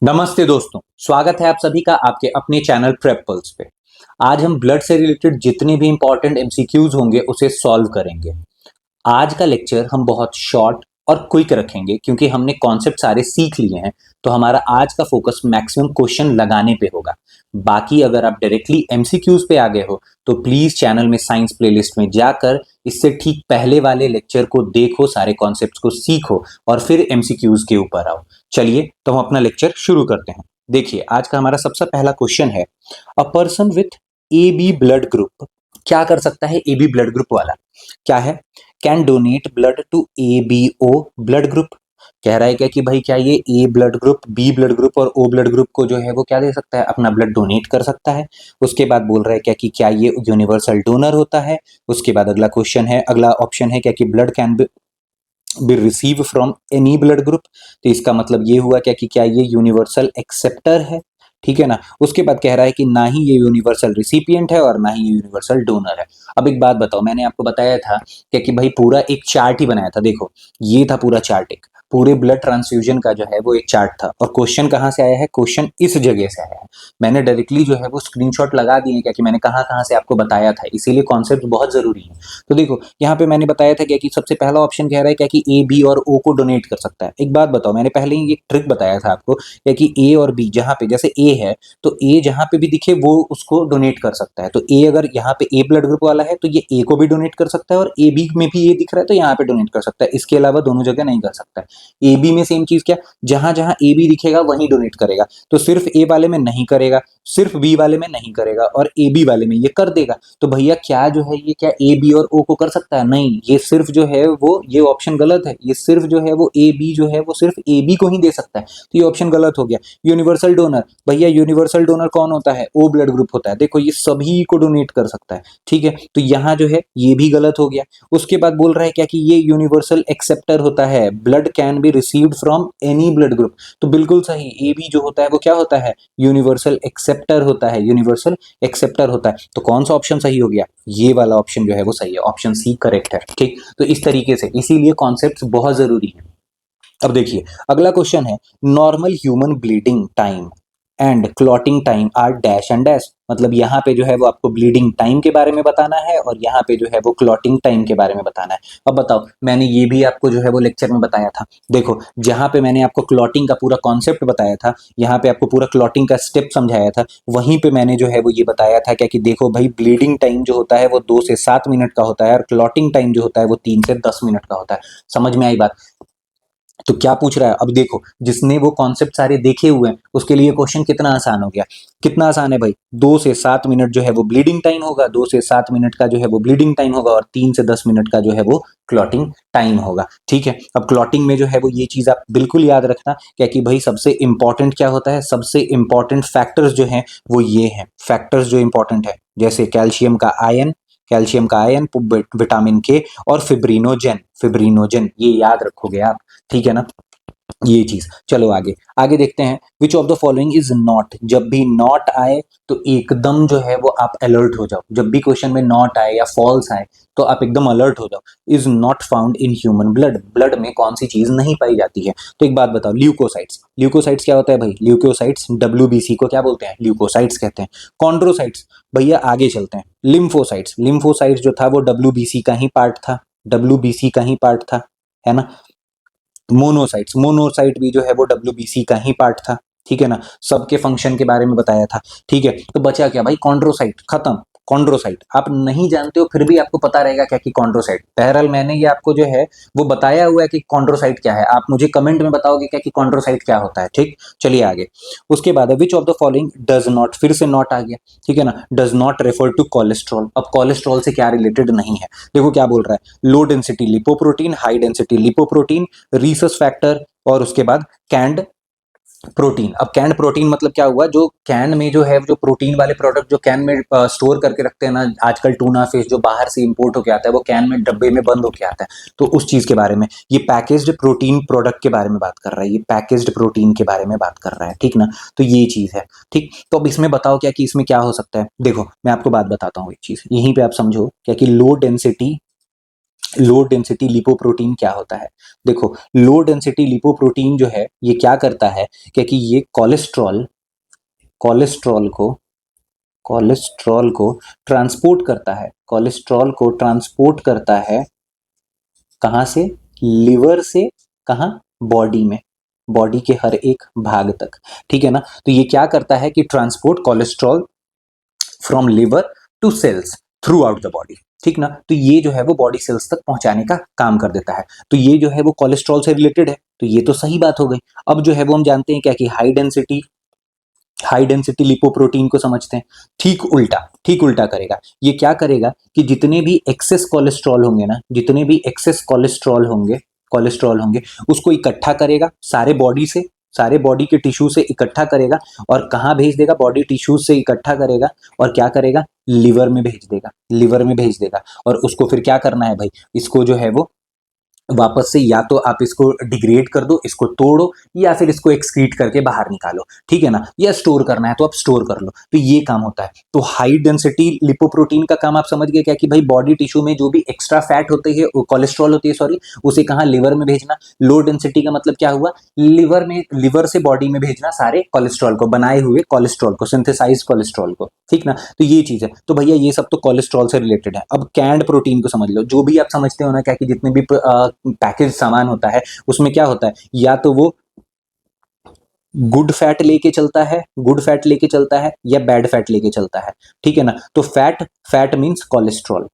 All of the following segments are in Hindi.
नमस्ते दोस्तों, स्वागत है आप सभी का आपके अपने चैनल प्रेप पल्स पे। आज हम ब्लड से रिलेटेड जितने भी इंपॉर्टेंट एमसीक्यूज होंगे उसे सॉल्व करेंगे। आज का लेक्चर हम बहुत शॉर्ट और क्विक रखेंगे क्योंकि हमने कॉन्सेप्ट सारे सीख लिए हैं, तो हमारा आज का फोकस मैक्सिमम क्वेश्चन लगाने पे होगा। बाकी अगर आप डायरेक्टली एमसीक्यूज पे आ गए हो तो प्लीज चैनल में साइंस प्लेलिस्ट में जाकर इससे ठीक पहले वाले लेक्चर को देखो, सारे कॉन्सेप्ट्स को सीखो और फिर एमसीक्यूज के ऊपर आओ। चलिए तो हम अपना लेक्चर शुरू करते हैं। देखिए, आज का हमारा सबसे पहला क्वेश्चन है, a person with A B blood group क्या कर सकता है? ए बी ब्लड ग्रुप वाला क्या है? Can donate blood to A B O blood group. कह रहा है क्या कि भाई क्या ये A blood group, B blood group और ओ ब्लड ग्रुप को जो है वो क्या दे सकता है? अपना ब्लड डोनेट कर सकता है। उसके बाद बोल रहा है क्या कि क्या ये यूनिवर्सल डोनर होता है। उसके बाद अगला क्वेश्चन है, अगला ऑप्शन है क्या कि blood can be receive from any blood group. तो इसका मतलब ये हुआ क्या कि क्या ये यूनिवर्सल एक्सेप्टर है, ठीक है ना। उसके बाद कह रहा है कि ना ही ये यूनिवर्सल रिसिपिएंट है और ना ही ये यूनिवर्सल डोनर है। अब एक बात बताओ, मैंने आपको बताया था क्या कि भाई पूरा एक चार्ट ही बनाया था। देखो, ये था पूरा चार्ट, एक पूरे ब्लड ट्रांसफ्यूजन का जो है वो एक चार्ट था। और क्वेश्चन कहाँ से आया है? क्वेश्चन इस जगह से आया है। मैंने डायरेक्टली जो है वो स्क्रीनशॉट लगा दिए क्या कि मैंने कहाँ कहाँ से आपको बताया था, इसीलिए कॉन्सेप्ट बहुत जरूरी है। तो देखो, यहाँ पे मैंने बताया था क्या कि सबसे पहला ऑप्शन कह रहा है क्या कि ए बी और ओ को डोनेट कर सकता है। एक बात बताओ, मैंने पहले ही एक ट्रिक बताया था आपको क्या कि ए और बी, जहाँ पे जैसे ए है तो ए जहाँ पे भी दिखे वो उसको डोनेट कर सकता है। तो ए अगर यहाँ पे ए ब्लड ग्रुप वाला है तो ये ए को भी डोनेट कर सकता है, और ए बी में भी ए दिख रहा है तो यहाँ पे डोनेट कर सकता है। इसके अलावा दोनों जगह नहीं कर सकता है। ए बी में सेम चीज, क्या जहां जहां ए बी दिखेगा वहीं डोनेट करेगा। तो सिर्फ ए वाले में नहीं करेगा, सिर्फ बी वाले में नहीं करेगा, और ए बी वाले में ये कर देगा। तो भैया क्या जो है ये क्या ए बी और ओ को कर सकता है? नहीं, ये सिर्फ जो है वो ये ऑप्शन गलत है। ये सिर्फ जो है वो ए बी जो है वो सिर्फ ए बी को ही दे सकता है, तो ये ऑप्शन गलत हो गया। यूनिवर्सल डोनर, भैया यूनिवर्सल डोनर कौन होता है? ओ ब्लड ग्रुप होता है। देखो, ये सभी को डोनेट कर सकता है, ठीक है। तो यहाँ जो है ये भी गलत हो गया। उसके बाद बोल रहा है क्या कि ये यूनिवर्सल एक्सेप्टर होता है, blood can be received from any blood group. तो बिल्कुल सही, ए बी जो होता है वो क्या होता है? यूनिवर्सल एक्सेप्टर होता है, यूनिवर्सल एक्सेप्टर होता है। तो कौन सा ऑप्शन सही हो गया? ये वाला ऑप्शन जो है वो सही है, ऑप्शन सी करेक्ट है, ठीक। तो इस तरीके से, इसीलिए कॉन्सेप्ट्स बहुत जरूरी है। अब देखिए, अगला क्वेश्चन है, normal human bleeding time and clotting time are dash and dash. मतलब यहाँ पे जो है वो आपको ब्लीडिंग टाइम के बारे में बताना है और यहाँ पे जो है वो क्लॉटिंग टाइम के बारे में बताना है। अब बताओ, मैंने ये भी आपको जो है वो लेक्चर में बताया था। देखो, जहाँ पे मैंने आपको क्लॉटिंग का पूरा कॉन्सेप्ट बताया था, यहाँ पे आपको पूरा क्लॉटिंग का स्टेप समझाया था, वहीं पे मैंने जो है वो ये बताया था क्या कि देखो भाई, ब्लीडिंग टाइम जो होता है वो 2 से 7 मिनट का होता है और क्लॉटिंग टाइम जो होता है वो 3 से 10 मिनट का होता है। समझ में आई बात? तो क्या पूछ रहा है? अब देखो, जिसने वो कॉन्सेप्ट सारे देखे हुए हैं उसके लिए क्वेश्चन कितना आसान हो गया। कितना आसान है भाई, 2 से 7 मिनट जो है वो ब्लीडिंग टाइम होगा, 2 से 7 मिनट का जो है वो ब्लीडिंग टाइम होगा, और 3 से 10 मिनट का जो है वो क्लॉटिंग टाइम होगा, ठीक है। अब क्लॉटिंग में जो है वो ये चीज आप बिल्कुल याद रखना क्या कि भाई सबसे इंपॉर्टेंट क्या होता है? सबसे इंपॉर्टेंट फैक्टर्स जो हैं वो ये हैं, फैक्टर्स जो इंपॉर्टेंट है, जैसे कैल्शियम का आयन, विटामिन के और फिब्रिनोजेन। फिब्रिनोजेन ये याद रखोगे आप, ठीक है ना, ये चीज। चलो आगे आगे देखते हैं, विच of the following is not. जब भी नॉट आए तो एकदम जो है वो आप अलर्ट हो जाओ। जब भी क्वेश्चन में नॉट आए या फॉल्स आए तो आप एकदम अलर्ट हो जाओ। Is not found in human blood. Blood में कौन सी चीज नहीं पाई जाती है? तो एक बात बताओ, ल्यूकोसाइट्स। ल्यूकोसाइट्स क्या होता है भाई? ल्यूकोसाइट्स डब्ल्यूबीसी को क्या बोलते हैं? ल्यूकोसाइट्स कहते हैं। कॉन्ड्रोसाइट्स, भैया आगे चलते हैं। लिम्फोसाइट्स, लिम्फोसाइट्स जो था वो डब्ल्यूबीसी का ही पार्ट था, डब्ल्यूबीसी का ही पार्ट था, है ना। मोनोसाइट्स, मोनोसाइट भी जो है वो डब्ल्यूबीसी का ही पार्ट था, ठीक है ना। सबके फंक्शन के बारे में बताया था, ठीक है। तो बचा क्या भाई? कॉन्ड्रोसाइट, खत्म। कॉन्ड्रोसाइट आप नहीं जानते हो फिर भी आपको पता रहेगा क्या कि कॉन्ड्रोसाइट। बहरहाल मैंने ये आपको जो है वो बताया हुआ है कि कॉन्ड्रोसाइट क्या है। आप मुझे कमेंट में बताओगे क्या कि कॉन्ड्रोसाइट क्या होता है, ठीक। चलिए आगे। उसके बाद which of the following does not, फिर से नॉट आ गया, ठीक है ना। Does not refer to cholesterol. अब कोलेस्ट्रॉल से क्या रिलेटेड नहीं है? देखो क्या बोल रहा है, low density lipoprotein, high density lipoprotein, Rhesus factor, और उसके बाद कैंड प्रोटीन। अब कैंड प्रोटीन मतलब क्या हुआ? जो कैन में जो है जो प्रोटीन वाले प्रोडक्ट जो कैन में स्टोर करके रखते हैं ना, आजकल टूना फिश जो बाहर से इंपोर्ट होके आता है वो कैन में डब्बे में बंद होके आता है, तो उस चीज के बारे में ये पैकेज्ड प्रोटीन प्रोडक्ट के बारे में बात कर रहा है, ये पैकेज्ड प्रोटीन के बारे में बात कर रहा है, ठीक ना। तो ये चीज है, ठीक। तो अब इसमें बताओ क्या कि इसमें क्या हो सकता है। देखो मैं आपको बात बताता हूँ, एक चीज यहीं पे आप समझो क्या कि low density low density lipoprotein क्या होता है? देखो, लो डेंसिटी लिपोप्रोटीन जो है ये क्या करता है, क्योंकि ये कोलेस्ट्रॉल को कोलेस्ट्रॉल को ट्रांसपोर्ट करता है, कोलेस्ट्रॉल को ट्रांसपोर्ट करता है कहाँ से? लिवर से कहाँ? बॉडी में, बॉडी के हर एक भाग तक, ठीक है ना। तो ये क्या करता है कि transport cholesterol from liver to cells throughout the body, ठीक ना। तो ये जो है वो बॉडी सेल्स तक पहुंचाने का काम कर देता है। तो ये जो है वो कोलेस्ट्रॉल से रिलेटेड है, तो ये तो सही बात हो गई। अब जो है वो हम जानते हैं क्या कि हाई डेंसिटी लिपोप्रोटीन को समझते हैं। ठीक उल्टा करेगा। ये क्या करेगा कि जितने भी एक्सेस कोलेस्ट्रॉल होंगे ना, जितने भी एक्सेस कोलेस्ट्रॉल होंगे उसको इकट्ठा करेगा सारे बॉडी के टिश्यू से इकट्ठा करेगा, और कहाँ भेज देगा? बॉडी टिश्यू से इकट्ठा करेगा और क्या करेगा? लिवर में भेज देगा। और उसको फिर क्या करना है भाई? इसको जो है वो वापस से या तो आप इसको डिग्रेड कर दो, इसको तोड़ो, या फिर इसको एक्सक्रीट करके बाहर निकालो, ठीक है ना। या स्टोर करना है तो आप स्टोर कर लो। तो ये काम होता है। तो हाई डेंसिटी लिपोप्रोटीन का काम आप समझ गए क्या कि भाई बॉडी टिश्यू में जो भी एक्स्ट्रा फैट होते हैं, कोलेस्ट्रॉल होती है सॉरी, उसे कहाँ? लिवर में भेजना। लो डेंसिटी का मतलब क्या हुआ? लिवर से बॉडी में भेजना सारे कोलेस्ट्रॉल को, बनाए हुए कोलेस्ट्रॉल को, सिंथेसाइज कोलेस्ट्रॉल को, ठीक ना। तो ये चीज है। तो भैया ये सब तो कोलेस्ट्रॉल से रिलेटेड है। अब कैंड प्रोटीन को समझ लो। जो भी आप समझते हो ना क्या कि जितने भी पैकेज सामान होता है उसमें क्या होता है, या तो वो गुड फैट लेके चलता है या बैड फैट लेके चलता है, ठीक है ना। तो फैट मींस कोलेस्ट्रॉल,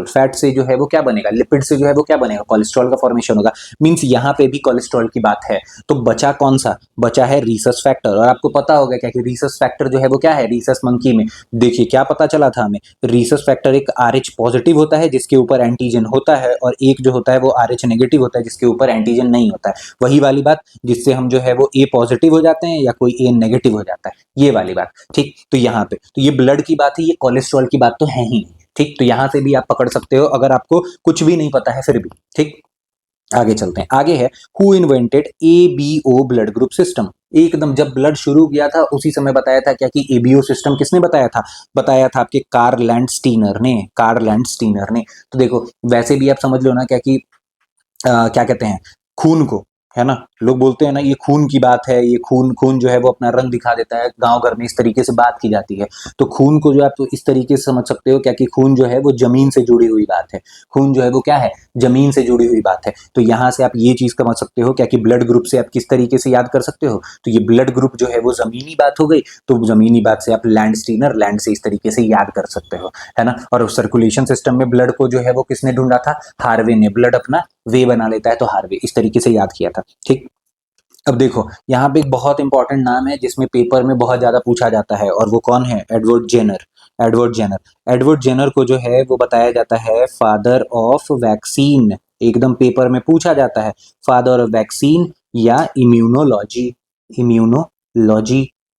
फैट से जो है वो क्या बनेगा? लिपिड से जो है वो क्या बनेगा? कोलेस्ट्रॉल का फॉर्मेशन होगा। मींस यहाँ पे भी कोलेस्ट्रॉल की बात है। तो बचा कौन सा? बचा है रीसस फैक्टर। और आपको पता होगा क्या कि रीसस फैक्टर जो है वो क्या है? रीसस मंकी में देखिए क्या पता चला था हमें, रीसस फैक्टर एक RH पॉजिटिव होता है जिसके ऊपर एंटीजन होता है, और एक जो होता है वो RH नेगेटिव होता है जिसके ऊपर एंटीजन नहीं होता है। वही वाली बात जिससे हम जो है वो A पॉजिटिव हो जाते हैं या कोई A नेगेटिव हो जाता है, ये वाली बात, ठीक। तो यहाँ पे तो ये ब्लड की बात है, ये कोलेस्ट्रॉल की बात तो है ही नहीं, ठीक। तो यहां से भी आप पकड़ सकते हो अगर आपको कुछ भी नहीं पता है फिर भी, ठीक। आगे चलते हैं। आगे है who invented ABO blood group system. एकदम जब ब्लड शुरू किया था उसी समय बताया था क्या कि ABO सिस्टम किसने बताया था आपके कार्ल स्टीनर ने। तो देखो वैसे भी आप समझ लो ना क्या कि क्या कहते हैं, खून को, है ना, लोग बोलते हैं ना ये खून की बात है, ये खून जो है वो अपना रंग दिखा देता है, गांव घर में इस तरीके से बात की जाती है। तो खून को जो आप तो इस तरीके से समझ सकते हो क्या कि खून जो है वो जमीन से जुड़ी हुई बात है। खून जो है वो क्या है? जमीन से जुड़ी हुई बात है। तो यहां से आप ये चीज समझ सकते हो क्या कि ब्लड ग्रुप से आप किस तरीके से याद कर सकते हो। तो ये ब्लड ग्रुप जो है वो जमीनी बात हो गई, तो जमीनी बात से आप लैंड से इस तरीके से याद कर सकते हो, है ना। और सर्कुलेशन सिस्टम में ब्लड को जो है वो किसने ढूंढा था? हार्वे ने। ब्लड अपना वे बना लेता है तो हार्वे, इस तरीके से याद किया था, ठीक। अब देखो यहाँ पे एक बहुत इंपॉर्टेंट नाम है जिसमें पेपर में बहुत ज्यादा पूछा जाता है, और वो कौन है? एडवर्ड जेनर को जो है वो बताया जाता है फादर ऑफ वैक्सीन। एकदम पेपर में पूछा जाता है फादर ऑफ वैक्सीन या इम्यूनोलॉजी,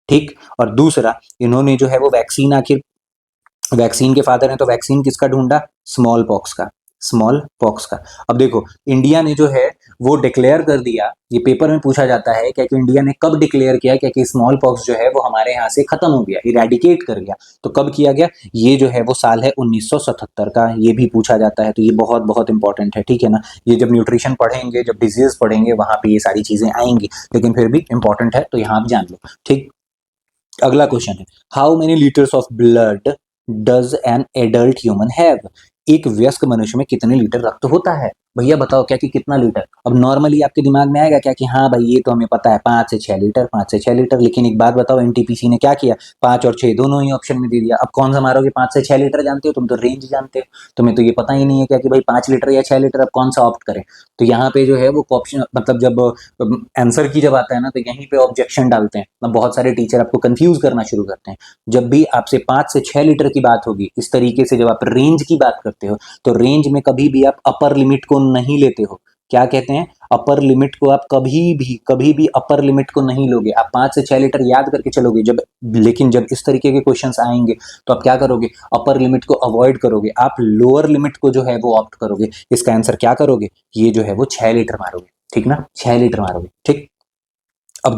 ठीक। और दूसरा, इन्होंने जो है वो वैक्सीन के फादर हैं, तो वैक्सीन किसका ढूंढा? स्मॉल पॉक्स का। अब देखो इंडिया ने जो है वो डिक्लेयर कर दिया, ये पेपर में पूछा जाता है क्या कि इंडिया ने कब डिक्लेयर किया क्या कि स्मॉल पॉक्स जो है वो हमारे यहाँ से खत्म हो गया, इरेडिकेट कर गया। तो कब किया गया? ये जो है वो साल है 1977 का, ये भी पूछा जाता है। तो ये बहुत बहुत इंपॉर्टेंट है, ठीक है ना। ये जब न्यूट्रिशन पढ़ेंगे, जब डिजीज पढ़ेंगे, वहां पे ये सारी चीजें आएंगी, लेकिन फिर भी इंपॉर्टेंट है तो यहाँ आप जान लो, ठीक। अगला क्वेश्चन है how many litres of blood does an adult human have. एक वयस्क मनुष्य में कितने लीटर रक्त होता है? भैया बताओ क्या कि कितना लीटर। अब नॉर्मली आपके दिमाग में आएगा क्या कि हाँ भाई ये तो हमें पता है 5 से 6 लीटर, 5 से 6 लीटर। लेकिन एक बात बताओ, एनटीपीसी ने क्या किया? 5 और 6 दोनों ही ऑप्शन में दे दिया। अब कौन सा मारोगे? 5 से 6 लीटर जानते हो तुम तो, रेंज जानते हो, तुम्हें तो ये पता ही नहीं है क्या कि भाई 5 लीटर या 6 लीटर, अब कौन सा ऑप्ट करें। तो यहाँ पे जो है वो ऑप्शन मतलब जब आंसर की जब आता है ना तो यहीं पे ऑब्जेक्शन डालते हैं। अब बहुत सारे टीचर आपको कंफ्यूज करना शुरू करते हैं। जब भी आपसे 5 से 6 लीटर की बात होगी, इस तरीके से जब आप रेंज की बात करते हो, तो रेंज में कभी भी आप अपर लिमिट को नहीं लेते हो। क्या कहते हैं? अपर लिमिट को आप कभी भी अपर लिमिट को नहीं लोगे। आप 5 से 6 लीटर याद करके चलोगे जब, लेकिन जब इस तरीके के क्वेश्चंस आएंगे तो आप क्या करोगे? अपर लिमिट को अवॉइड करोगे, आप लोअर लिमिट को जो है वो ऑप्ट करोगे। इसका आंसर क्या करोगे? ये जो है वो 6 लीटर मारोगे, ठीक ना, 6 लीटर मारोगे, ठीक। अब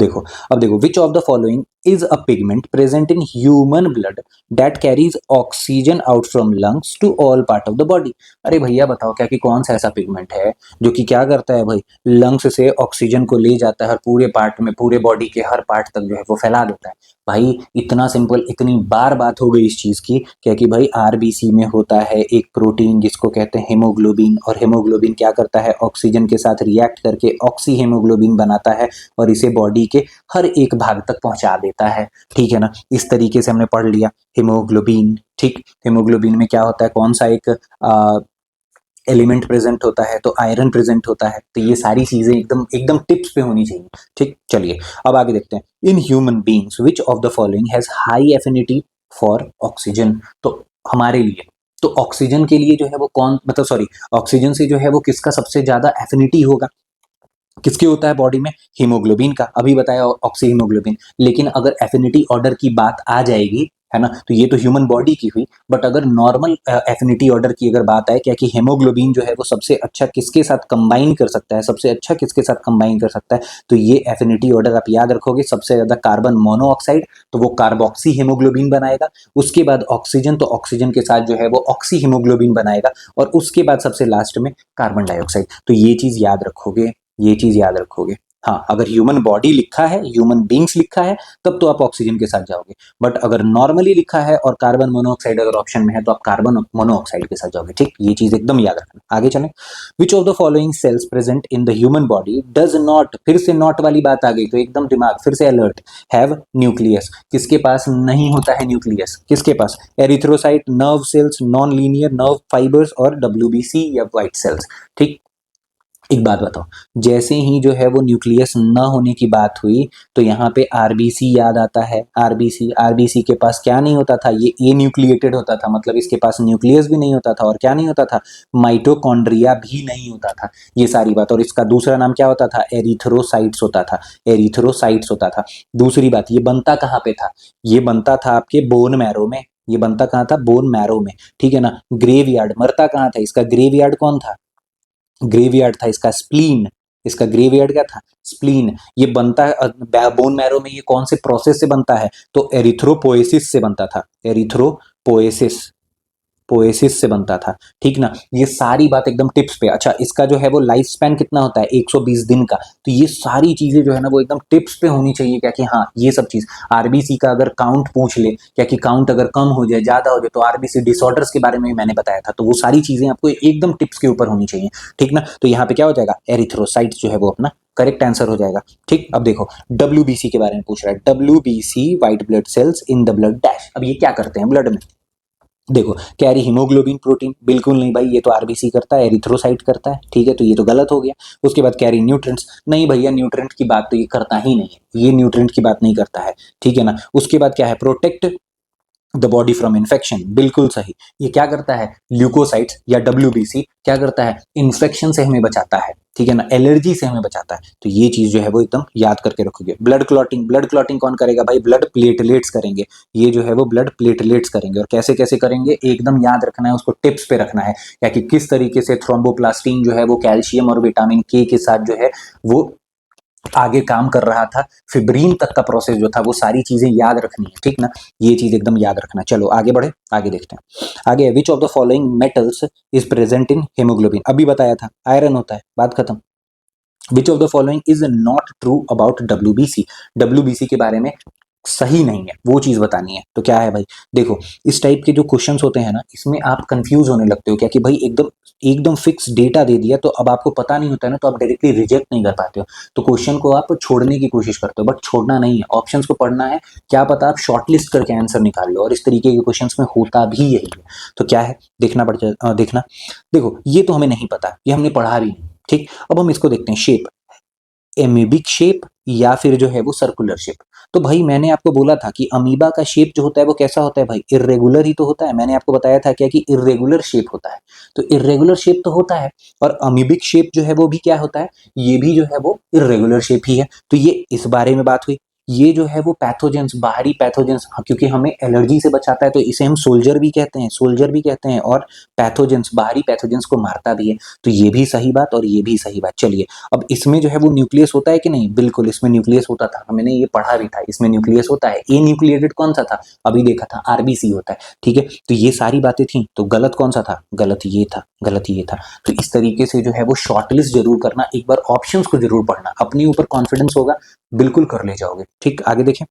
देखो which of the following is a pigment present in human blood that carries oxygen out from lungs to all part of the body. अरे भैया बताओ क्या कि कौन सा ऐसा पिगमेंट है जो कि क्या करता है भाई, लंग्स से ऑक्सीजन को ले जाता है और पूरे पार्ट में, पूरे बॉडी के हर पार्ट तक जो है वो फैला देता है। भाई इतना सिंपल, इतनी बार बात हो गई इस चीज की, क्या कि भाई आरबीसी में होता है एक प्रोटीन जिसको कहते हैं हेमोग्लोबिन, और हेमोग्लोबिन क्या करता है, ऑक्सीजन के साथ रिएक्ट करके ऑक्सी हेमोग्लोबिन बनाता है और इसे बॉडी के हर एक भाग तक पहुंचा देता है। ठीक है ना, इस तरीके से हमने पढ़ लिया हेमोग्लोबिन। ठीक, हेमोग्लोबिन में क्या होता है, कौन सा एक एलिमेंट प्रेजेंट होता है, तो आयरन प्रेजेंट होता है। तो ये सारी चीजें एकदम एकदम टिप्स पे होनी चाहिए। ठीक, चलिए अब आगे देखते हैं। In human beings which of the following has high affinity for oxygen. तो हमारे लिए, तो ऑक्सीजन के लिए जो है वो कौन, मतलब सॉरी, ऑक्सीजन से जो है वो किसका सबसे ज्यादा एफिनिटी होगा, किसके होता है बॉडी में, हीमोग्लोबिन का। अभी बताया ऑक्सी हीमोग्लोबिन। लेकिन अगर एफिनिटी ऑर्डर की बात आ जाएगी, है ना, तो ये तो ह्यूमन बॉडी की हुई, बट अगर नॉर्मल एफिनिटी ऑर्डर की अगर बात आए, क्या कि हेमोग्लोबिन जो है वो सबसे अच्छा किसके साथ कंबाइन कर सकता है, सबसे अच्छा किसके साथ कंबाइन कर सकता है, तो ये एफिनिटी ऑर्डर आप याद रखोगे, सबसे ज्यादा कार्बन मोनोऑक्साइड, तो वो कार्बोक्सी हेमोग्लोबिन बनाएगा। उसके बाद ऑक्सीजन, तो ऑक्सीजन के साथ जो है वो ऑक्सी हेमोग्लोबिन बनाएगा। और उसके बाद सबसे लास्ट में कार्बन डाइऑक्साइड। तो ये चीज याद रखोगे, ये चीज याद रखोगे। हाँ, अगर ह्यूमन बॉडी लिखा है, ह्यूमन बींग्स लिखा है, तब तो आप ऑक्सीजन के साथ जाओगे। बट अगर नॉर्मली लिखा है और कार्बन मोनोऑक्साइड अगर ऑप्शन में है, तो आप कार्बन मोनोऑक्साइड के साथ जाओगे। ठीक, ये चीज एकदम याद रखना। आगे चलें। विच of the following cells present in the human body does not, फिर से नॉट वाली बात आ गई तो एकदम दिमाग फिर से अलर्ट, हैव न्यूक्लियस। किसके पास नहीं होता है न्यूक्लियस, किसके पास, erythrocyte, nerve cells, non linear nerve fibres और डब्ल्यूबीसी या व्हाइट सेल्स। ठीक, एक बात बताओ, जैसे ही जो है वो न्यूक्लियस न होने की बात हुई, तो यहाँ पे आरबीसी याद आता है। आरबीसी, आरबीसी के पास क्या नहीं होता था, ये ए न्यूक्लिएटेड होता था, मतलब इसके पास न्यूक्लियस भी नहीं होता था, और क्या नहीं होता था, माइटोकॉन्ड्रिया भी नहीं होता था। ये सारी बात, और इसका दूसरा नाम क्या होता था, एरिथ्रोसाइट्स होता था, एरिथ्रोसाइट्स होता था। दूसरी बात, ये बनता कहाँ पे था, ये बनता था आपके बोन मैरो में, ये बनता कहाँ था, बोन मैरो में। ठीक है ना, ग्रेवयार्ड, मरता कहाँ था, इसका ग्रेवयार्ड कौन था, ग्रेवयार्ड था इसका स्प्लीन। इसका ग्रेवयार्ड क्या था, स्प्लीन। ये बनता है बोन मैरो में, ये कौन से प्रोसेस से बनता है, तो एरिथ्रोपोएसिस से बनता था, एरिथ्रोपोएसिस, पोएसिस से बनता था। ठीक ना, ये सारी बात एकदम टिप्स पे। अच्छा, इसका जो है वो लाइफ स्पैन कितना होता है, 120 दिन का। तो ये सारी चीजें जो है ना वो एकदम टिप्स पे होनी चाहिए, क्या कि हाँ ये सब चीज। आरबीसी का अगर काउंट पूछ ले, क्या कि काउंट अगर कम हो जाए, ज्यादा हो जाए, तो आरबीसी डिसऑर्डर्स के बारे में भी मैंने बताया था, तो वो सारी चीजें आपको एकदम टिप्स के ऊपर होनी चाहिए। ठीक ना, तो यहाँ पे क्या हो जाएगा, एरिथ्रोसाइट जो है वो अपना करेक्ट आंसर हो जाएगा। ठीक, अब देखो डब्ल्यूबीसी के बारे में पूछ रहा है, WBC white blood cells in the blood dash. अब ये क्या करते हैं ब्लड में, देखो, कैरी हीमोग्लोबिन प्रोटीन, बिल्कुल नहीं भाई, ये तो आरबीसी करता है, एरिथ्रोसाइट करता है। ठीक है, तो ये तो गलत हो गया। उसके बाद कैरी न्यूट्रिएंट्स, नहीं भैया न्यूट्रिएंट की बात तो ये करता ही नहीं है, ये न्यूट्रिएंट की बात नहीं करता है। ठीक है ना, उसके बाद क्या है, protect the body from infection, बिल्कुल सही। ये क्या करता है, ल्यूकोसाइट्स या डब्ल्यूबीसी क्या करता है, इन्फेक्शन से हमें बचाता है। ठीक है ना, एलर्जी से हमें बचाता है। तो ये चीज जो है वो एकदम याद करके रखोगे। ब्लड क्लॉटिंग, ब्लड क्लॉटिंग कौन करेगा भाई, ब्लड प्लेटलेट्स करेंगे। ये जो है वो ब्लड प्लेटलेट्स करेंगे, और कैसे कैसे करेंगे एकदम याद रखना है, उसको टिप्स पे रखना है, या कि किस तरीके से थ्रोम्बोप्लास्टिन जो है वो कैल्शियम और विटामिन के साथ जो है वो आगे काम कर रहा था, फिब्रीन तक का प्रोसेस जो था, वो सारी चीजें याद रखनी है। ठीक ना, ये चीज एकदम याद रखना। चलो आगे बढ़े, आगे देखते हैं। आगे, विच of the following metals is present in haemoglobin, अभी बताया था आयरन होता है, बात खत्म। विच of the following is not true about WBC, WBC के बारे में सही नहीं है, वो चीज बतानी है। तो क्या है भाई, देखो इस टाइप के जो क्वेश्चंस होते हैं ना, इसमें आप कंफ्यूज होने लगते हो, क्या कि भाई एकदम एकदम फिक्स डेटा दे दिया, तो अब आपको पता नहीं होता है ना, तो आप डायरेक्टली रिजेक्ट नहीं कर पाते हो, तो क्वेश्चन को आप छोड़ने की कोशिश करते हो। बट छोड़ना नहीं है, ऑप्शंस को पढ़ना है, क्या पता आप शॉर्टलिस्ट करके आंसर निकाल लो, और इस तरीके के क्वेश्चंस में होता भी यही है। तो क्या है, देखना पड़ जाए, देखना। देखो ये तो हमें नहीं पता, ये हमने पढ़ा भी नहीं। ठीक, अब हम इसको देखते हैं, शेप, एमीबिक शेप या फिर जो है वो सर्कुलर शेप। तो भाई मैंने आपको बोला था कि अमीबा का शेप जो होता है वो कैसा होता है भाई, इर्रेगुलर ही तो होता है। मैंने आपको बताया था क्या कि इर्रेगुलर शेप होता है, तो इर्रेगुलर शेप तो होता है। और अमीबिक शेप जो है वो भी क्या होता है, ये भी जो है वो इर्रेगुलर शेप ही है। तो ये इस बारे में बात हुई। ये जो है वो पैथोजेंस, बाहरी पैथोजेंस, क्योंकि हमें एलर्जी से बचाता है तो इसे हम सोल्जर भी कहते हैं, सोल्जर भी कहते हैं, और पैथोजेंस, बाहरी पैथोजेंस को मारता भी है। तो ये भी सही बात और ये भी सही बात। चलिए, अब इसमें जो है वो न्यूक्लियस होता है कि नहीं? बिल्कुल, इसमें न्यूक्लियस होता था, हमने ये पढ़ा भी था, इसमें न्यूक्लियस होता है। ए न्यूक्लिएटेड कौन सा था? अभी देखा था, आरबीसी होता है। ठीक है, तो ये सारी बातें थी, तो गलत कौन सा था? गलत ये था, गलत ये था। तो इस तरीके से जो है वो शॉर्टलिस्ट जरूर करना, एक बार ऑप्शंस को जरूर पढ़ना, अपने ऊपर कॉन्फिडेंस होगा, बिल्कुल कर ले जाओगे। ठीक, आगे देखें,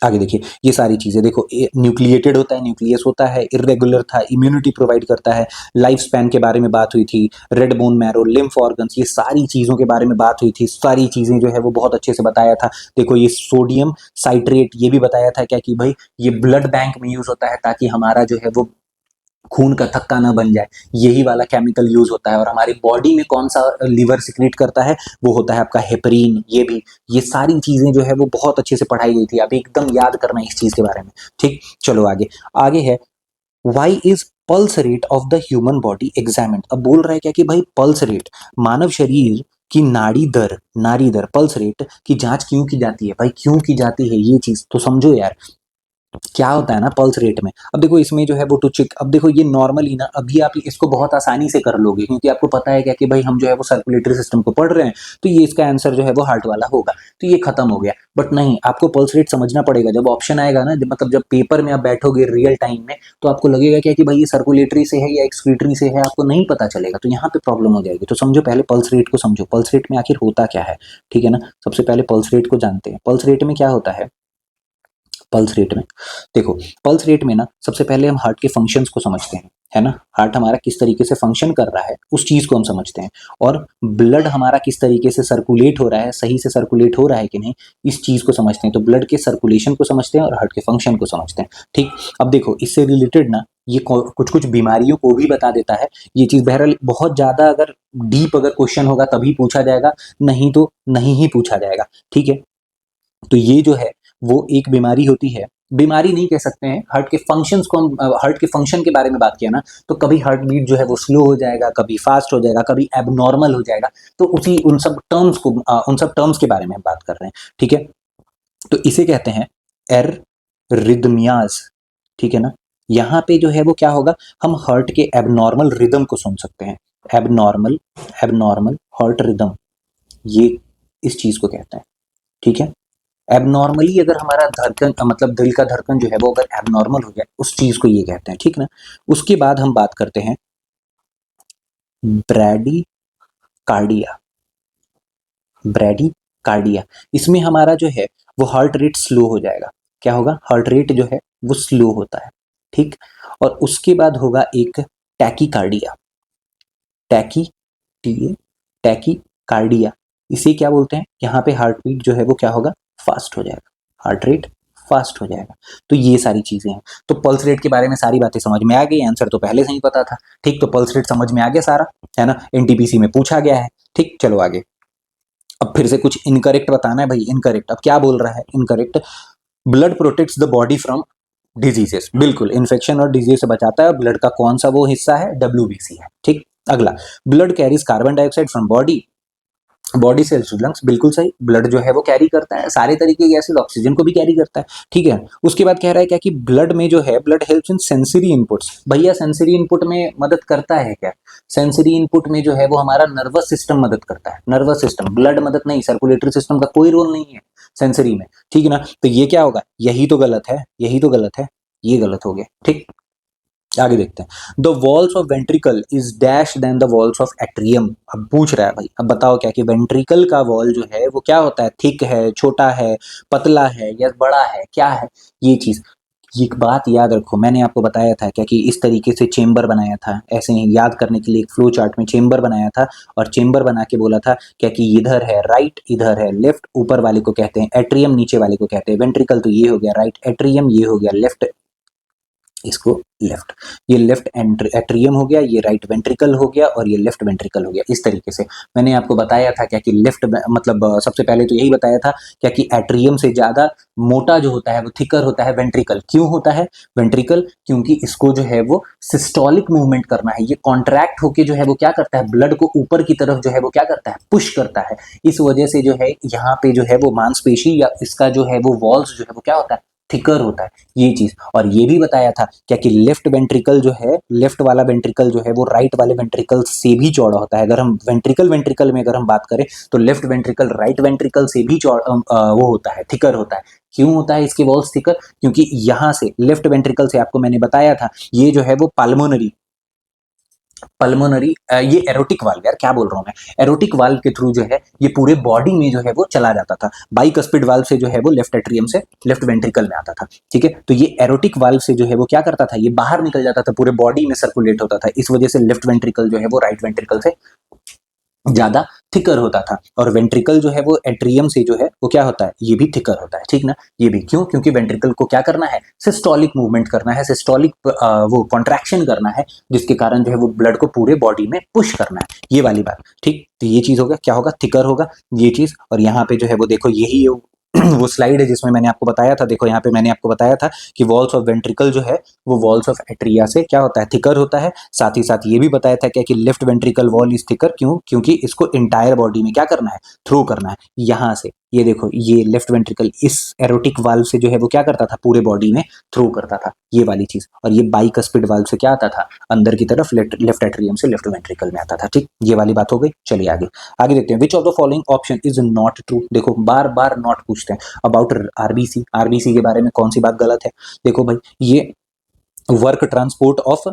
आगे देखिए, ये सारी चीजें देखो, न्यूक्लिएटेड होता है, न्यूक्लियस होता है, इरेगुलर था, इम्यूनिटी प्रोवाइड करता है, लाइफ स्पैन के बारे में बात हुई थी, red bone marrow, lymph organs, ये सारी चीजों के बारे में बात हुई थी, सारी चीजें जो है वो बहुत अच्छे से बताया था। देखो, ये सोडियम साइट्रेट, ये भी बताया था क्या कि भाई ये ब्लड बैंक में यूज होता है ताकि हमारा जो है वो खून का थक्का ना बन जाए, यही वाला केमिकल यूज होता है। और हमारी बॉडी में कौन सा लीवर सिक्रीट करता है? वो होता है आपका हेपरीन। ये भी, ये सारी चीजें जो है वो बहुत अच्छे से पढ़ाई गई थी, अभी एकदम याद करना है इस चीज के बारे में। ठीक, चलो आगे, आगे है why is pulse rate of the human body examined. अब बोल रहा है क्या कि भाई पल्स रेट, मानव शरीर की नाड़ी दर पल्स रेट की जांच क्यों की जाती है? भाई क्यों की जाती है ये चीज तो समझो यार। क्या होता है ना पल्स रेट में, अब देखो इसमें जो है वो टू चिक, अब देखो ये नॉर्मली ना अभी आप इसको बहुत आसानी से कर लोगे, क्योंकि आपको पता है क्या कि भाई हम जो है वो सर्कुलेटरी सिस्टम को पढ़ रहे हैं, तो ये इसका आंसर जो है वो हार्ट वाला होगा, तो ये खत्म हो गया। बट नहीं, आपको पल्स रेट समझना पड़ेगा। जब ऑप्शन आएगा ना, जब मतलब जब पेपर में आप बैठोगे रियल टाइम में, तो आपको लगेगा क्या कि भाई ये सर्कुलेटरी से है या एक्सक्रीटरी से है, आपको नहीं पता चलेगा, तो यहाँ पे प्रॉब्लम हो जाएगी। तो समझो, पहले पल्स रेट को समझो, पल्स रेट में आखिर होता क्या है। ठीक है ना, सबसे पहले पल्स रेट को जानते हैं। पल्स रेट में क्या होता है? पल्स रेट में देखो, पल्स रेट में ना सबसे पहले हम हार्ट के फंक्शंस को समझते हैं, है ना, हार्ट हमारा किस तरीके से फंक्शन कर रहा है उस चीज को हम समझते हैं, और ब्लड हमारा किस तरीके से सर्कुलेट हो रहा है, सही से सर्कुलेट हो रहा है कि नहीं, इस चीज को समझते हैं। तो ब्लड के सर्कुलेशन को समझते हैं और हार्ट के फंक्शन को समझते हैं। ठीक, अब देखो इससे रिलेटेड ना ये कुछ कुछ बीमारियों को भी बता देता है ये चीज। बहरहाल बहुत ज्यादा अगर डीप अगर क्वेश्चन होगा तभी पूछा जाएगा, नहीं तो नहीं ही पूछा जाएगा। ठीक है, तो ये जो है वो एक बीमारी होती है, बीमारी नहीं कह सकते हैं, हार्ट के फंक्शंस को हम हार्ट के फंक्शन के बारे में बात किया ना, तो कभी हार्ट बीट जो है वो स्लो हो जाएगा, कभी फास्ट हो जाएगा, कभी एबनॉर्मल हो जाएगा। तो उसी उन सब टर्म्स के बारे में हम बात कर रहे हैं। ठीक है, तो इसे कहते हैं एरिथमियाज। ठीक है ना, यहाँ पे जो है वो क्या होगा, हम हार्ट के एबनॉर्मल रिदम को सुन सकते हैं। एबनॉर्मल एबनॉर्मल हार्ट रिदम, ये इस चीज को कहते हैं। ठीक है, एबनॉर्मली अगर हमारा धड़कन मतलब दिल का धड़कन जो है वो अगर एबनॉर्मल हो जाए, उस चीज को ये कहते हैं। ठीक ना, उसके बाद हम बात करते हैं ब्रैडी कार्डिया। ब्रैडी कार्डिया, इसमें हमारा जो है वो हार्ट रेट स्लो हो जाएगा। क्या होगा? हार्ट रेट जो है वो स्लो होता है। ठीक, और उसके बाद होगा एक tachycardia. Tachy T tachycardia, इसे क्या बोलते हैं? यहाँ पे हार्ट बीट जो है वो क्या होगा? फास्ट हो जाएगा, हार्ट रेट फास्ट हो जाएगा। तो ये सारी चीजें हैं। तो पल्स रेट के बारे में सारी बातें समझ में आ गई, आंसर तो पहले से ही पता था। ठीक, तो पल्स रेट समझ में आ गया सारा, है ना, एनटीपीसी में पूछा गया है। ठीक, चलो आगे, अब फिर से कुछ इनकरेक्ट बताना है भाई। इनकरेक्ट, अब क्या बोल रहा है incorrect? Blood protects the body from diseases, बिल्कुल इन्फेक्शन और डिजीज से बचाता है। ब्लड का कौन सा वो हिस्सा है? डब्ल्यूबीसी है। ठीक, अगला, blood carries carbon dioxide from body cells to lungs, बिल्कुल सही, ब्लड जो है वो कैरी करता है सारे तरीके के गैसेज, ऑक्सीजन को भी कैरी करता है। ठीक है, उसके बाद कह रहा है क्या कि ब्लड में जो है blood helps in sensory inputs. भैया सेंसरी इनपुट में मदद करता है क्या? सेंसरी इनपुट में जो है वो हमारा नर्वस सिस्टम मदद करता है, नर्वस सिस्टम, ब्लड मदद नहीं, सर्कुलेटरी सिस्टम का कोई रोल नहीं है सेंसरी में। ठीक है ना, तो ये क्या होगा? यही तो गलत है, यही तो गलत है, ये गलत हो गया। ठीक, आगे देखते हैं, the walls of ventricle is dash then the walls of atrium. अब पूछ रहा है भाई, अब बताओ क्या कि वेंट्रिकल का वॉल जो है वो क्या होता है? थिक है, छोटा है, पतला है या बड़ा है, क्या है ये चीज? ये एक बात याद रखो, मैंने आपको बताया था क्या कि इस तरीके से चेम्बर बनाया था, ऐसे ही याद करने के लिए एक फ्लो चार्ट में चेम्बर बनाया था, और चेम्बर बना के बोला था क्या कि इधर है राइट, इधर है लेफ्ट, ऊपर वाले को कहते हैं एट्रियम, नीचे वाले को कहते हैं वेंट्रिकल। तो ये हो गया राइट एट्रियम, ये हो गया लेफ्ट इसको लेफ्ट, ये लेफ्ट एट्रियम हो गया, ये राइट वेंट्रिकल हो गया और ये लेफ्ट वेंट्रिकल हो गया। इस तरीके से मैंने आपको बताया था क्या कि लेफ्ट मतलब सबसे पहले तो यही बताया था क्या कि एट्रियम से ज़्यादा मोटा जो होता है वो थिकर होता है वेंट्रिकल। क्यों होता है वेंट्रिकल? क्योंकि इसको जो है वो सिस्टोलिक मूवमेंट करना है, ये कॉन्ट्रैक्ट होके जो है वो क्या करता है, ब्लड को ऊपर की तरफ जो है वो क्या करता है, पुश करता है। इस वजह से जो है यहाँ पे जो है वो मांसपेशी या इसका जो है वो वॉल्स जो है वो क्या होता है, थिकर होता है, ये चीज। और ये भी बताया था क्या कि लेफ्ट वेंट्रिकल जो है, लेफ्ट वाला वेंट्रिकल जो है वो राइट वाले वेंट्रिकल से भी चौड़ा होता है। अगर हम वेंट्रिकल वेंट्रिकल में अगर हम बात करें तो लेफ्ट वेंट्रिकल राइट वेंट्रिकल से भी वो होता है, थिकर होता है। क्यों होता है इसके वॉल्स थिकर? क्योंकि यहां से लेफ्ट वेंट्रिकल से आपको मैंने बताया था ये जो है वो पल्मोनरी पल्मोनरी ये एरोटिक वाल्व, यार क्या बोल रहा हूं मैं, एरोटिक वाल्व के थ्रू जो है ये पूरे बॉडी में जो है वो चला जाता था। बाइकस्पिड वाल्व से जो है वो लेफ्ट एट्रियम से लेफ्ट वेंट्रिकल में आता था, ठीक है। तो ये एरोटिक वाल्व से जो है वो क्या करता था, ये बाहर निकल जाता था, पूरे बॉडी में सर्कुलेट होता था। इस वजह से लेफ्ट वेंट्रिकल जो है वो राइट वेंट्रिकल से ज्यादा थिकर होता था। और वेंट्रिकल जो है वो एट्रियम से जो है वो क्या होता है, ये भी थिकर होता है, ठीक ना। ये भी क्यों? क्योंकि वेंट्रिकल को क्या करना है, सिस्टोलिक मूवमेंट करना है, सिस्टोलिक वो कॉन्ट्रैक्शन करना है, जिसके कारण जो है वो ब्लड को पूरे बॉडी में पुश करना है, ये वाली बात, ठीक। तो ये चीज होगा, क्या होगा, थिकर होगा ये चीज। और यहाँ पे जो है वो देखो यही वो स्लाइड है जिसमें मैंने आपको बताया था, देखो यहाँ पे मैंने आपको बताया था कि वॉल्स ऑफ वेंट्रिकल जो है वो वॉल्स ऑफ एट्रिया से क्या होता है, थिकर होता है। साथ ही साथ ये भी बताया था क्या कि left ventricle wall is thicker, क्यों? क्योंकि इसको इंटायर बॉडी में क्या करना है, थ्रू करना है। यहाँ से ये देखो, ये लेफ्ट वेंट्रिकल इस एरोटिक वाल्व से जो है वो क्या करता था, पूरे बॉडी में थ्रू करता था, ये वाली चीज। और ये बाइकस्पिड वाल्व से क्या आता था, अंदर की तरफ लेफ्ट एट्रियम से लेफ्ट वेंट्रिकल में आता था, ठीक। ये वाली बात हो गई। चलिए आगे आगे देखते हैं। विच of the following option is not true? देखो बार बार नॉट पूछते हैं अबाउट आरबीसी। आरबीसी के बारे में कौन सी बात गलत है? देखो भाई, ये work transport of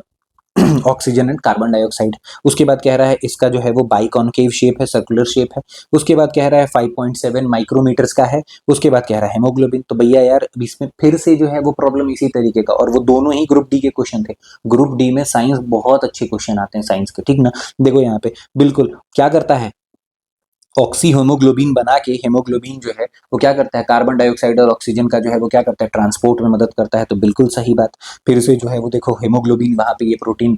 oxygen and carbon dioxide. उसके बाद कह रहा है इसका जो है वो बाइकॉनकेव शेप है, सर्कुलर शेप है। उसके बाद कह रहा है 5.7 माइक्रोमीटर्स का है। उसके बाद कह रहा है हेमोग्लोबिन। तो भैया यार इसमें फिर से जो है वो प्रॉब्लम इसी तरीके का, और वो दोनों ही ग्रुप डी के क्वेश्चन थे। ग्रुप डी में साइंस बहुत अच्छे क्वेश्चन आते हैं साइंस के, ठीक ना। देखो यहाँ पे बिल्कुल क्या करता है, ऑक्सी हेमोग्लोबिन बना के, हेमोग्लोबिन जो है वो क्या करता है, कार्बन डाइऑक्साइड और ऑक्सीजन का जो है वो क्या करता है, ट्रांसपोर्ट में मदद करता है। तो बिल्कुल सही बात। फिर से जो है वो देखो हेमोग्लोबिन, वहां पे ये प्रोटीन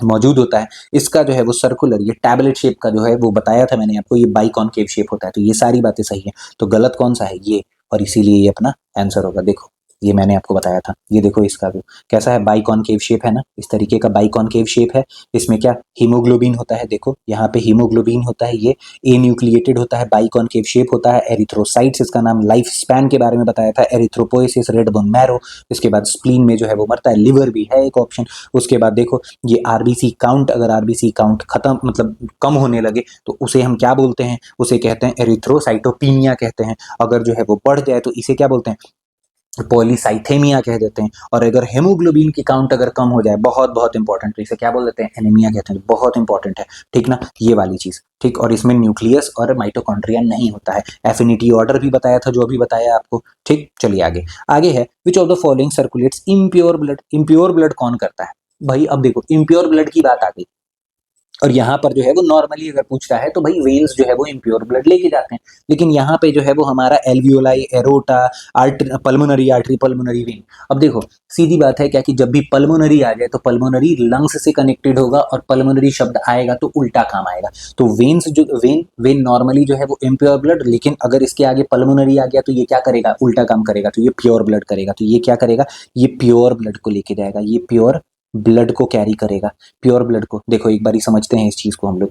मौजूद होता है। इसका जो है वो सर्कुलर, ये टैबलेट शेप का जो है वो बताया था मैंने आपको, ये बाइकॉनकेव शेप होता है। तो ये सारी बातें सही है। तो गलत कौन सा है, ये। और इसीलिए ये अपना आंसर होगा। देखो ये मैंने आपको बताया था, ये देखो इसका भी कैसा है, बाइकॉनकेव शेप है ना, इस तरीके का बाइकॉनकेव शेप है। इसमें क्या हीमोग्लोबिन होता है, देखो यहाँ पे हीमोग्लोबिन होता है, ये ए न्यूक्लिएटेड होता है, बाइकॉनकेव शेप होता है। एरिथ्रोसाइट्स इसका नाम, लाइफ स्पैन के बारे में बताया था, एरिथ्रोपोइसिस, रेड बोन मैरो। इसके बाद स्प्लीन में जो है वो मरता है, लिवर भी है एक ऑप्शन। उसके बाद देखो ये आरबीसी काउंट, अगर आरबीसी काउंट खत्म मतलब कम होने लगे तो उसे हम क्या बोलते हैं, उसे कहते हैं एरिथ्रोसाइटोपिनिया कहते हैं। अगर जो है वो बढ़ जाए तो इसे क्या बोलते हैं, पॉलीसाइथेमिया कह देते हैं। और अगर हेमोग्लोबिन की काउंट अगर कम हो जाए, बहुत बहुत इंपॉर्टेंट, तो इसे क्या बोल देते हैं, एनीमिया कहते हैं। बहुत इंपॉर्टेंट है, ठीक ना, ये वाली चीज, ठीक। और इसमें न्यूक्लियस और माइटोकॉन्ड्रिया नहीं होता है। एफिनिटी ऑर्डर भी बताया था, जो अभी बताया आपको, ठीक। चलिए आगे आगे है, विच of the following circulates impure blood? Impure blood कौन करता है भाई? अब देखो इम्प्योर ब्लड की बात आ गई, और यहाँ पर जो है वो नॉर्मली अगर पूछता है तो भाई वेन्स जो है वो इम्प्योर ब्लड लेके जाते हैं। लेकिन यहाँ पे जो है वो हमारा alveoli, aorta, pulmonary artery, pulmonary vein. अब देखो सीधी बात है क्या कि जब भी पल्मोनरी आ जाए तो पल्मोनरी लंग्स से कनेक्टेड होगा, और पल्मोनरी शब्द आएगा तो उल्टा काम आएगा। तो वेन्स जो वेन वेन नॉर्मली जो है वो इम्प्योर ब्लड, लेकिन अगर इसके आगे पल्मोनरी आ गया तो ये क्या करेगा, उल्टा काम करेगा, तो ये प्योर ब्लड करेगा। तो ये क्या करेगा, ये प्योर ब्लड को लेके जाएगा, ये प्योर ब्लड को कैरी करेगा, प्योर ब्लड को। देखो एक बार ही समझते हैं इस चीज को हम लोग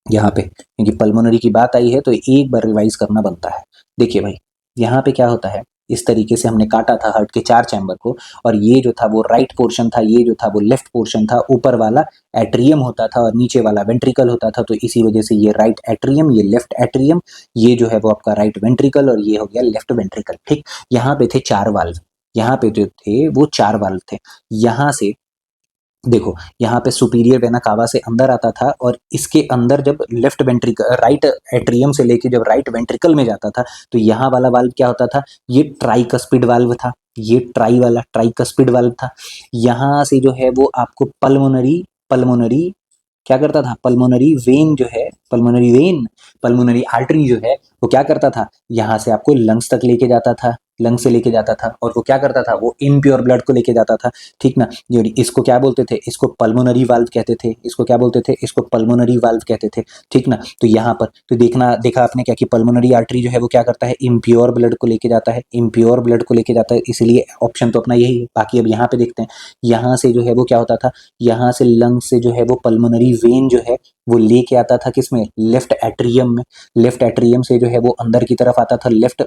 यहाँ पे, क्योंकि पल्मोनरी की बात आई है तो एक बार रिवाइज करना बनता है। देखिए भाई यहाँ पे क्या होता है, इस तरीके से हमने काटा था हार्ट के 4 चैम्बर को, और ये जो था वो राइट पोर्शन था, ये जो था वो लेफ्ट पोर्शन था। ऊपर वाला एट्रियम होता था और नीचे वाला वेंट्रिकल होता था। तो इसी वजह से ये राइट एट्रियम, ये लेफ्ट एट्रियम, ये जो है वो आपका राइट वेंट्रिकल, और ये हो गया लेफ्ट वेंट्रिकल, ठीक। यहाँ पे थे 4 वाल्व, यहाँ पे जो थे वो 4 वाल्व थे। यहाँ से देखो यहाँ पे सुपीरियर वेना कावा से अंदर आता था, और इसके अंदर जब लेफ्ट वेंट्रिकल, राइट एट्रियम से लेके जब राइट वेंट्रिकल में जाता था, तो यहाँ वाला वाल्व क्या होता था, ये ट्राइकस्पिड वाल्व था, ये ट्राई वाला ट्राइकस्पिड वाल्व था। यहाँ से जो है वो आपको पल्मोनरी पल्मोनरी क्या करता था, पल्मोनरी वेन जो है, पल्मोनरी वेन, पल्मोनरी आर्टरी जो है वो क्या करता था, यहाँ से आपको लंग्स तक लेके जाता था, लंग से लेके जाता था, और वो क्या करता था, वो इम्प्योर ब्लड को लेके जाता था, ठीक ना। इसको क्या बोलते थे, इसको पल्मोनरी वाल्व कहते थे, इसको क्या बोलते थे, इसको पल्मोनरी वाल्व कहते थे, ठीक ना। तो यहाँ पर तो देखा आपने क्या कि पल्मोनरी आर्टरी जो है वो क्या करता है, इम्प्योर ब्लड को लेके जाता है, इम्प्योर ब्लड को लेके जाता है, इसलिए ऑप्शन तो अपना यही है। बाकी अब यहाँ पे देखते हैं, यहाँ से जो है वो क्या होता था, यहाँ से लंग से जो है वो पल्मोनरी वेन जो है वो लेके आता था किसमें, लेफ्ट एट्रियम में। लेफ्ट एट्रियम से जो है वो अंदर की तरफ आता था, लेफ्ट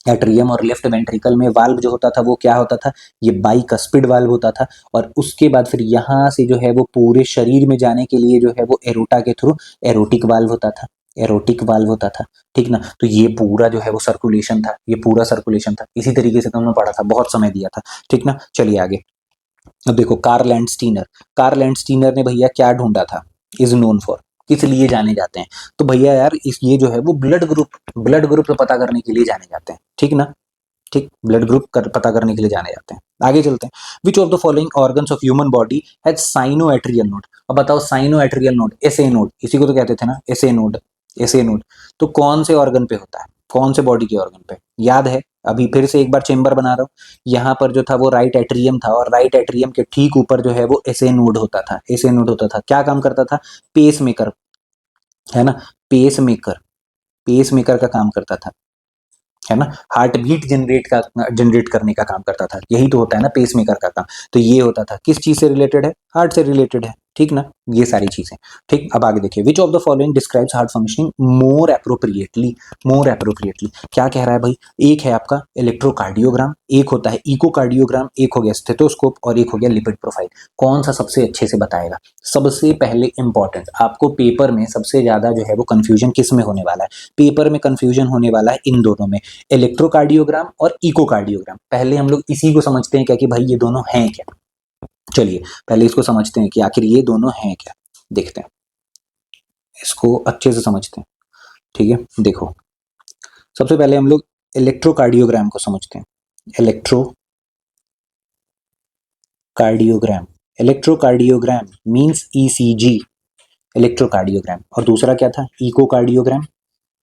एट्रियम और लेफ्ट वेंट्रिकल में वाल्व जो होता था वो क्या होता था, ये बाइकस्पिड वाल्व होता था। और उसके बाद फिर यहाँ से जो है वो पूरे शरीर में जाने के लिए जो है वो एरोटा के थ्रू एरोटिक वाल्व होता था, एरोटिक वाल्व होता था, ठीक ना। तो ये पूरा जो है वो सर्कुलेशन था, ये पूरा सर्कुलेशन था। इसी तरीके से तुमने पढ़ा था, बहुत समय दिया था, ठीक ना। चलिए आगे। अब देखो कार्ल लैंडस्टीनर, कार्ल लैंडस्टीनर ने भैया क्या ढूंढा था, इज नोन फॉर, किस लिए जाने जाते हैं, तो भैया यार इस ये जो है वो ब्लड ग्रुप पता करने के लिए जाने जाते हैं, ठीक ना। ठीक, ब्लड ग्रुप पता करने के लिए जाने जाते हैं। आगे चलते हैं। विच of the following organs of human body has sinoatrial node. अब बताओ साइनोएट्रियल नोड, एसए नोड, इसी को तो कहते थे ना, एसए नोड, एसए नोड। तो कौन से ऑर्गन पे होता है, कौन से बॉडी के ऑर्गन पे, याद है, अभी फिर से एक बार चेंबर बना रहा हूँ। यहाँ पर जो था वो राइट एट्रियम था, और राइट एट्रियम के ठीक ऊपर जो है वो एसए नोड होता था, एसए नोड होता था। क्या काम करता था, पेस मेकर, है ना, पेस मेकर, पेस मेकर का काम करता था, है ना। हार्ट बीट जनरेट करने का काम करता था, यही तो होता है ना पेस मेकर का काम। तो ये होता था, किस चीज से रिलेटेड है, हार्ट से रिलेटेड है, ठीक ना। ये सारी चीजें, ठीक। अब आगे देखिए, विच of the following describes heart functioning more appropriately, more appropriately. क्या कह रहा है भाई, एक है आपका इलेक्ट्रोकार्डियोग्राम, एक होता है इकोकार्डियोग्राम, एक हो गया स्टेथोस्कोप, और एक हो गया लिपिड प्रोफाइल। कौन सा सबसे अच्छे से बताएगा। सबसे पहले इंपॉर्टेंट, आपको पेपर में सबसे ज्यादा जो है वो कंफ्यूजन किस में होने वाला है, पेपर में कंफ्यूजन होने वाला है इन दोनों में, इलेक्ट्रोकार्डियोग्राम और इकोकार्डियोग्राम। पहले हम लोग इसी को समझते हैं क्या कि भाई ये दोनों हैं क्या। चलिए पहले इसको समझते हैं कि आखिर ये दोनों हैं क्या, देखते हैं, इसको अच्छे से समझते हैं, ठीक है। देखो सबसे पहले हम लोग इलेक्ट्रोकार्डियोग्राम को समझते हैं। Electrocardiogram, electrocardiogram means ECG, electrocardiogram. और दूसरा क्या था, इकोकार्डियोग्राम,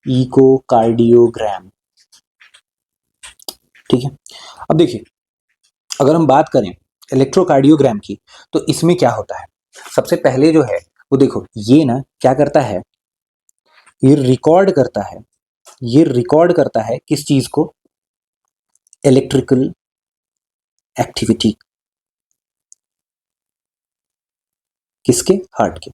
इकोकार्डियोग्राम, ठीक है। अब देखिए, अगर हम बात करें इलेक्ट्रोकार्डियोग्राम की, तो इसमें क्या होता है, सबसे पहले जो है वो देखो, ये ना क्या करता है, ये रिकॉर्ड करता है, ये रिकॉर्ड करता है किस चीज को, इलेक्ट्रिकल एक्टिविटी, किसके, हार्ट के।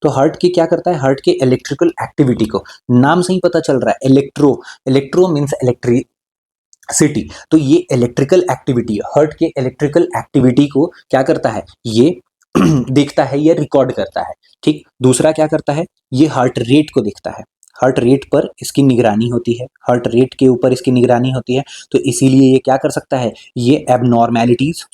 तो हार्ट की क्या करता है, हार्ट के इलेक्ट्रिकल एक्टिविटी को, नाम से ही पता चल रहा है, इलेक्ट्रो, इलेक्ट्रो मीन्स इलेक्ट्रिसिटी। तो ये इलेक्ट्रिकल एक्टिविटी, हार्ट के इलेक्ट्रिकल एक्टिविटी को क्या करता है, ये देखता है, ये रिकॉर्ड करता है, ठीक। दूसरा क्या करता है, ये हार्ट रेट को देखता है, हार्ट रेट पर इसकी निगरानी होती है, हार्ट रेट के ऊपर इसकी निगरानी होती है। तो इसीलिए ये क्या कर सकता है, ये एबनॉर्मेलिटीज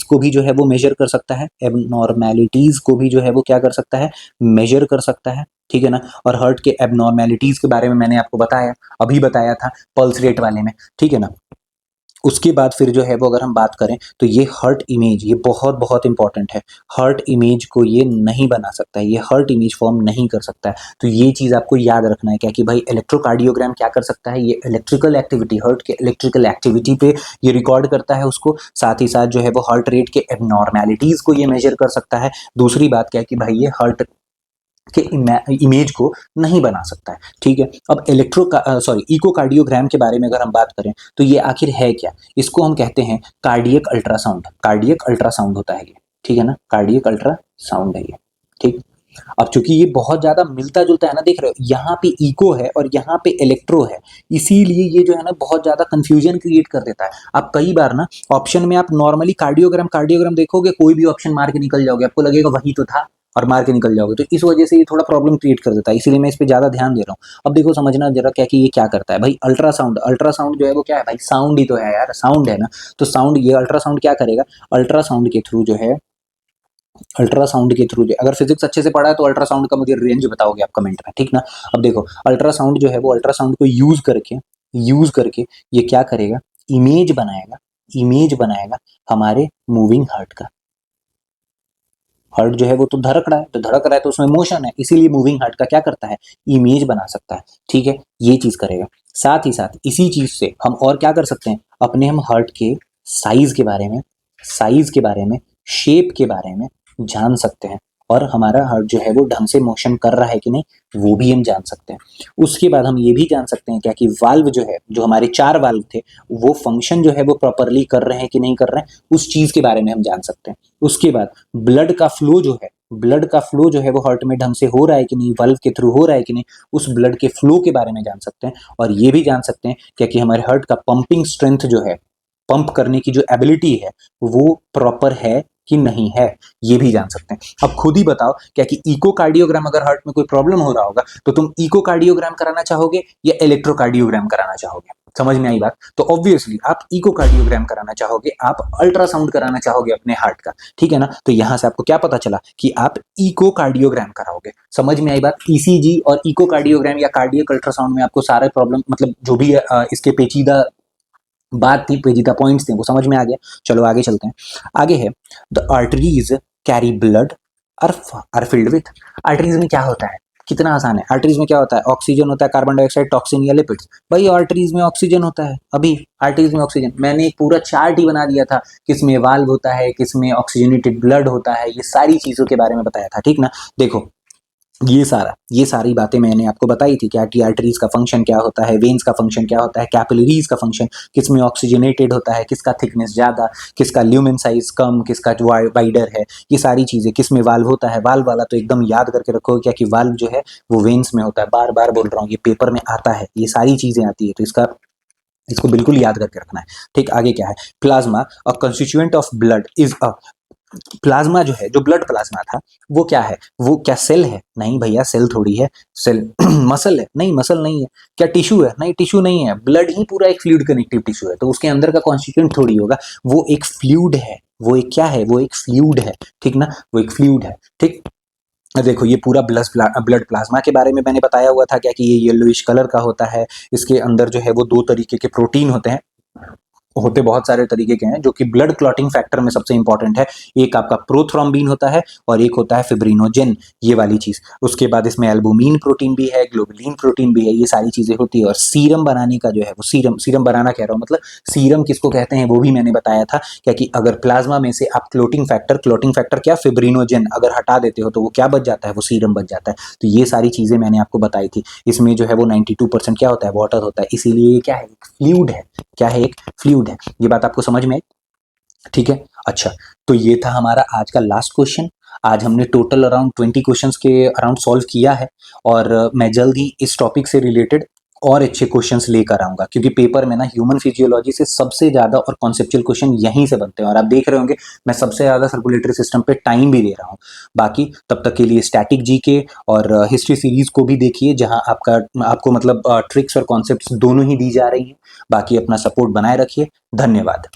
को भी जो है वो मेजर कर सकता है, एबनॉर्मेलिटीज को भी जो है वो क्या कर सकता है, मेजर कर सकता है, ठीक है ना। और हार्ट के एबनॉर्मेलिटीज के बारे में मैंने आपको बताया, अभी बताया था पल्स रेट वाले में, ठीक है ना। उसके बाद फिर जो है वो अगर हम बात करें, तो ये हार्ट इमेज, ये बहुत बहुत इंपॉर्टेंट है, हार्ट इमेज को ये नहीं बना सकता है, ये हार्ट इमेज फॉर्म नहीं कर सकता है। तो ये चीज़ आपको याद रखना है क्या कि भाई इलेक्ट्रोकार्डियोग्राम क्या कर सकता है, ये इलेक्ट्रिकल एक्टिविटी, हार्ट के इलेक्ट्रिकल एक्टिविटी पे ये रिकॉर्ड करता है उसको, साथ ही साथ जो है वो हार्ट रेट के एबनॉर्मेलिटीज को ये मेजर कर सकता है। दूसरी बात क्या है कि भाई ये हार्ट के इमेज को नहीं बना सकता है, ठीक है। अब इकोकार्डियोग्राम के बारे में अगर हम बात करें, तो ये आखिर है क्या, इसको हम कहते हैं कार्डियक अल्ट्रासाउंड, कार्डियक अल्ट्रासाउंड होता है ये, ठीक है ना, कार्डियक अल्ट्रासाउंड है ये, ठीक। अब चूंकि ये बहुत ज्यादा मिलता जुलता है ना, देख रहे हो यहाँ पे इको है और यहाँ पे इलेक्ट्रो है, इसीलिए ये जो है ना बहुत ज्यादा कंफ्यूजन क्रिएट कर देता है। आप कई बार ना ऑप्शन में आप नॉर्मली कार्डियोग्राम कार्डियोग्राम देखोगे, कोई भी ऑप्शन मार के निकल जाओगे, आपको लगेगा वही तो था, और मार के निकल जाओगे। तो इस वजह से ये थोड़ा प्रॉब्लम क्रिएट कर देता है, इसीलिए मैं इस पे ज्यादा ध्यान दे रहा हूँ। अब देखो समझना जरा क्या कि ये क्या करता है भाई, अल्ट्रासाउंड, अल्ट्रासाउंड जो है वो क्या है भाई, साउंड ही तो है यार, साउंड है ना। तो साउंड, ये अल्ट्रासाउंड क्या करेगा, अल्ट्रासाउंड के थ्रू जो है, अल्ट्रासाउंड के थ्रू, अगर फिजिक्स अच्छे से पढ़ा है तो अल्ट्रासाउंड का मुझे रेंज बताओगे आप कमेंट में, ठीक ना। अब देखो अल्ट्रासाउंड जो है वो अल्ट्रासाउंड को यूज करके ये क्या करेगा, इमेज बनाएगा हमारे मूविंग हार्ट का, हार्ट जो है वो तो धड़क रहा है, तो धड़क रहा है तो उसमें मोशन है, इसीलिए मूविंग हार्ट का क्या करता है, इमेज बना सकता है। ठीक है, ये चीज करेगा। साथ ही साथ इसी चीज से हम और क्या कर सकते हैं, अपने हम हार्ट के साइज के बारे में, साइज के बारे में, शेप के बारे में जान सकते हैं, और हमारा हार्ट जो है वो ढंग से मोशन कर रहा है कि नहीं वो भी हम जान सकते हैं। उसके बाद हम ये भी जान सकते हैं क्या कि वाल्व जो है, जो हमारे 4 वाल्व थे, वो फंक्शन जो है वो प्रॉपरली कर रहे हैं कि नहीं कर रहे हैं, उस चीज के बारे में हम जान सकते हैं। उसके बाद ब्लड का फ्लो जो है, ब्लड का फ्लो जो है वो हार्ट में ढंग से हो रहा है कि नहीं, वाल्व के थ्रू हो रहा है कि नहीं, उस ब्लड के फ्लो के बारे में जान सकते हैं। और ये भी जान सकते हैं क्या कि हमारे हार्ट का पंपिंग स्ट्रेंथ जो है, पंप करने की जो एबिलिटी है वो प्रॉपर है कि नहीं है, ये भी जान सकते हैं। अब खुद ही बताओ क्या कि इकोकार्डियोग्राम, अगर हार्ट में कोई प्रॉब्लम हो रहा होगा तो तुम इकोकार्डियोग्राम कराना चाहोगे या इलेक्ट्रोकार्डियोग्राम कराना चाहोगे? समझ में आई बात? तो ऑब्वियसली आप इकोकार्डियोग्राम कराना चाहोगे, आप अल्ट्रासाउंड कराना चाहोगे अपने हार्ट का। ठीक है ना, तो यहां से आपको क्या पता चला कि आप इकोकार्डियोग्राम कराओगे। समझ में आई बात? ईसीजी और इकोकार्डियोग्राम या कार्डियक अल्ट्रासाउंड में आपको सारे प्रॉब्लम, मतलब जो भी इसके पेचीदा बात थी, पेचीदा पॉइंट्स थे, वो समझ में आ गया। चलो आगे चलते हैं। आगे है the arteries carry blood are filled with. Arteries में क्या होता है, कितना आसान है। आर्टरीज में क्या होता है, ऑक्सीजन होता है, कार्बन डाइऑक्साइड, टॉक्सिन या लिपिड्स। भाई आर्टरीज में ऑक्सीजन होता है। अभी आर्टरीज में ऑक्सीजन, मैंने एक पूरा चार्ट ही बना दिया था, किसमें वाल्व होता है, किसमें ऑक्सीजनेटेड ब्लड होता है, ये सारी चीजों के बारे में बताया था। ठीक ना, देखो ये सारी बातें मैंने आपको बताई थी कि आर्टरीज का फंक्शन क्या होता है, वेन्स का फंक्शन क्या होता है, कैपिलरीज का फंक्शन, किसमें ऑक्सीजनेटेड होता है, किसका थिकनेस ज़्यादा, किसका ल्यूमेन साइज कम, किसका वाइडर है, ये सारी चीज़ें। किसमें वाल्व होता है, वाल्व वाला तो एकदम याद करके रखो क्या कि वाल्व जो है वो वेन्स में होता है। बार बार बोल रहा हूँ, ये पेपर में आता है, ये सारी चीज़ें आती है, तो इसको बिल्कुल याद करके रखना है। ठीक, आगे क्या है, plasma a constituent of blood is a. Plasma जो है, जो ब्लड प्लाज्मा था, वो क्या है, वो क्या सेल है? नहीं भैया, सेल थोड़ी है। सेल मसल है? नहीं, मसल नहीं है। क्या टिश्यू है? नहीं, टिश्यू नहीं है। ब्लड ही पूरा एक फ्लूइड कनेक्टिव टिश्यू है, तो उसके अंदर का कॉन्स्टिट्यूएंट थोड़ी होगा, वो एक फ्लूइड है। वो एक क्या है, वो एक फ्लूइड है। ठीक ना, वो एक फ्लूइड है। ठीक, देखो ये पूरा ब्लड प्लाज्मा के बारे में मैंने बताया हुआ था क्या कि ये येलोइश कलर का होता है। इसके अंदर जो है वो 2 तरीके के प्रोटीन होते हैं, होते बहुत सारे तरीके के हैं, जो कि ब्लड क्लॉटिंग फैक्टर में सबसे इंपॉर्टेंट है। एक आपका प्रोथ्रोम्बिन होता है और एक होता है फिब्रिनोजेन, ये वाली चीज। उसके बाद इसमें एल्बुमिन प्रोटीन भी है, ग्लोबुलिन प्रोटीन भी है, ये सारी चीजें होती है। और सीरम बनाने का जो है वो सीरम बनाना कह रहा हूँ, मतलब सीरम किसको कहते हैं वो भी मैंने बताया था क्या कि अगर प्लाज्मा में से आप क्लोटिंग फैक्टर क्या, फिब्रिनोजेन अगर हटा देते हो तो वो क्या बच जाता है, वो सीरम बच जाता है। तो ये सारी चीजें मैंने आपको बताई थी। इसमें जो है वो 92% क्या होता है, वाटर होता है, इसीलिए ये क्या है, एक फ्लूइड है। क्या है, एक फ्लूइड है। ये बात आपको समझ में आई? ठीक है, अच्छा। तो ये था हमारा आज का लास्ट क्वेश्चन। आज हमने टोटल अराउंड 20 क्वेश्चंस के अराउंड सॉल्व किया है, और मैं जल्द ही इस टॉपिक से रिलेटेड और अच्छे क्वेश्चंस लेकर आऊंगा, क्योंकि पेपर में ना ह्यूमन फिजियोलॉजी से सबसे ज्यादा और कॉन्सेप्चुअल क्वेश्चन यहीं से बनते हैं। और आप देख रहे होंगे मैं सबसे ज्यादा सर्कुलेटरी सिस्टम पे टाइम भी दे रहा हूँ। बाकी तब तक के लिए स्टैटिक जीके और हिस्ट्री सीरीज को भी देखिए, जहां आपको मतलब ट्रिक्स और कॉन्सेप्ट्स दोनों ही दी जा रही हैं। बाकी अपना सपोर्ट बनाए रखिए। धन्यवाद।